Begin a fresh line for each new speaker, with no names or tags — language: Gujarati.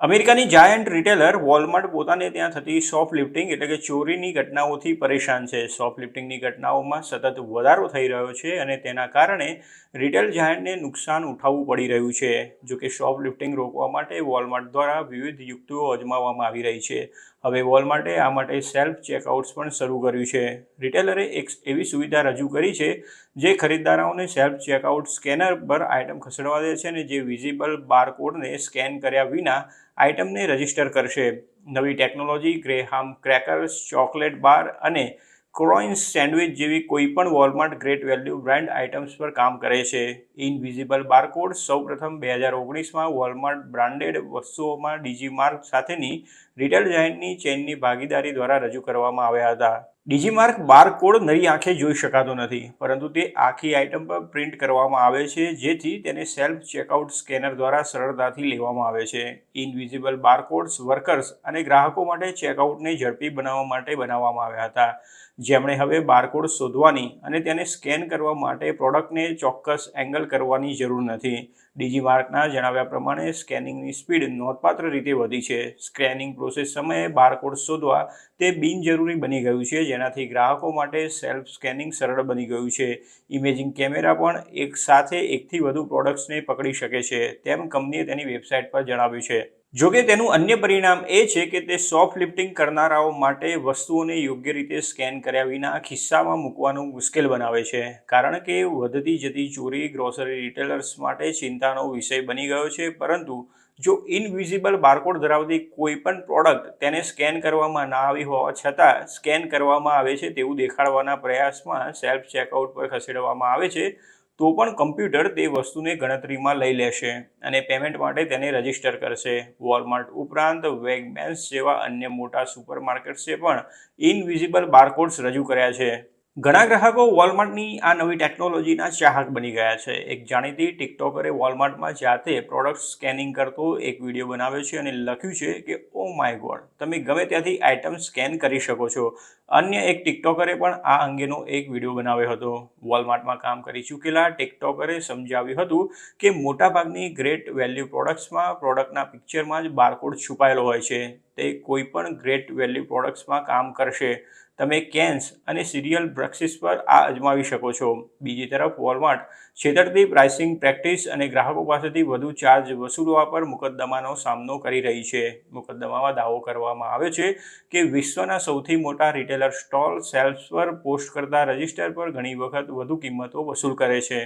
અમેરિકાની જાયન્ટ રિટેલર વોલમાર્ટ પોતાને ત્યાં થતી સોફ્ટ લિફ્ટિંગ એટલે કે ચોરીની ઘટનાઓથી પરેશાન છે. સોફ્ટ લિફ્ટિંગની ઘટનાઓમાં સતત વધારો થઈ રહ્યો છે અને તેના કારણે રિટેલ જાયન્ટને નુકસાન ઉઠાવવું પડી રહ્યું છે. જોકે સોફ્ટ લિફ્ટિંગ રોકવા માટે વોલમાર્ટ દ્વારા વિવિધ યુક્તિઓ અજમાવવામાં આવી રહી છે. હવે વોલમાર્ટે આ માટે સેલ્ફ ચેકઆઉટ્સ પણ શરૂ કર્યું છે. રિટેલરે એક એવી સુવિધા રજૂ કરી છે જે ખરીદદારોને સેલ્ફ ચેકઆઉટ સ્કેનર પર આઇટમ ખસેડવા દે છે અને જે વિઝિબલ બારકોડને સ્કેન કર્યા વિના આઇટમને રજિસ્ટર કરશે. નવી technology Graham crackers, chocolate bar અને ક્રોઇન્સ સેન્ડવિચ જેવી કોઈપણ Walmart great value brand items પર કામ કરે છે. ઇનવિઝિબલ બારકોડ સૌપ્રથમ 2019માં વોલમાર્ટ બ્રાન્ડેડ વસ્તુઓમાં ડીજીમાર્ક સાથેની રિટેલ જાયન્ટની ચેઇનની ભાગીદારી દ્વારા રજૂ કરવામાં આવ્યા હતા. ડીજીમાર્ક બારકોડ નરી આંખે જોઈ શકાતો નથી, પરંતુ તે આખી આઇટમ પર પ્રિન્ટ કરવામાં આવે છે જેથી તેને સેલ્ફ ચેકઆઉટ સ્કેનર દ્વારા સરળતાથી લેવામાં આવે છે. ઇનવિઝિબલ બારકોડ્સ વર્કર્સ અને ગ્રાહકો માટે ચેકઆઉટને ઝડપી બનાવવા માટે બનાવવામાં આવ્યા હતા, જેમણે હવે બારકોડ શોધવાની અને તેને સ્કેન કરવા માટે પ્રોડક્ટને ચોક્કસ એંગલ કરવાની જરૂર નથી. ડીજીમાર્કના જણાવ્યા પ્રમાણે સ્કેનિંગની સ્પીડ નોંધપાત્ર રીતે વધી છે. સ્કેનિંગ પ્રોસેસ સમયે બારકોડ શોધવા તે બિનજરૂરી બની ગયું છે, જેનાથી ગ્રાહકો માટે સેલ્ફ સ્કેનિંગ સરળ બની ગયું છે. ઇમેજિંગ કેમેરા પણ એક સાથે એકથી વધુ પ્રોડક્ટ્સને પકડી શકે છે, તેમ કંપનીએ તેની વેબસાઇટ પર જણાવ્યું છે. જોકે તેનું અન્ય પરિણામ એ છે કે તે સોફ્ટ લિફ્ટિંગ કરનારાઓ માટે વસ્તુઓને યોગ્ય રીતે સ્કેન કર્યા વિના ખિસ્સામાં મૂકવાનું મુશ્કેલ બનાવે છે, કારણ કે વધતી જતી ચોરી ગ્રોસરી રિટેલર્સ માટે ચિંતાનો વિષય બની ગયો છે. પરંતુ જો ઇનવિઝિબલ બારકોડ ધરાવતી કોઈપણ પ્રોડક્ટ તેને સ્કેન કરવામાં ના આવી હોવા છતાં સ્કેન કરવામાં આવે છે તેવું દેખાડવાના પ્રયાસમાં સેલ્ફ ચેકઆઉટ પર ખસેડવામાં આવે છે, તો પણ કમ્પ્યુટર તે વસ્તુને ગણતરીમાં લઈ લેશે અને પેમેન્ટ માટે તેને રજિસ્ટર કરશે. વોલમાર્ટ ઉપરાંત વેગમેન્સ જેવા અન્ય મોટા સુપરમાર્કેટ્સે પણ ઇનવિઝિબલ બારકોડ્સ રજૂ કર્યા છે. ઘણા ગ્રાહકો વોલમાર્ટની આ નવી ટેકનોલોજીના ચાહક બની ગયા છે. એક જાણીતી ટિકટોકરે વોલમાર્ટમાં જાતે પ્રોડક્ટ સ્કેનિંગ કરતો એક વિડીયો બનાવ્યો છે અને લખ્યું છે કે ઓ માય ગોડ, તમે ગમે ત્યાંથી આઇટમ સ્કેન કરી શકો છો. અન્ય એક ટિકટોકરે પણ આ અંગેનો એક વિડીયો બનાવ્યો હતો. વોલમાર્ટમાં કામ કરી ચૂકેલા ટિકટોકરે સમજાવ્યું હતું કે મોટાભાગની ગ્રેટ વેલ્યુ પ્રોડક્ટ્સમાં પ્રોડક્ટના પિક્ચરમાં જ બારકોડ છુપાયેલો હોય છે. તે કોઈપણ ગ્રેટ વેલ્યુ પ્રોડક્ટ્સમાં કામ કરશે. તમે કેન્સ અને સિરિયલ બ્રક્સીસ પર આ અજમાવી શકો છો. બીજી તરફ વોલમાર્ટ છેતરતી પ્રાઇસિંગ પ્રેક્ટિસ અને ગ્રાહકો પાસેથી વધુ ચાર્જ વસૂલવા પર મુકદ્દમાનો સામનો કરી રહી છે. મુકદ્દમામાં દાવો કરવામાં આવ્યો છે કે વિશ્વના સૌથી મોટા રિટેલર સ્ટોલ શેલ્ફ્સ પર પોસ્ટ કરતા રજિસ્ટર પર ઘણી વખત વધુ કિંમતો વસૂલ કરે છે.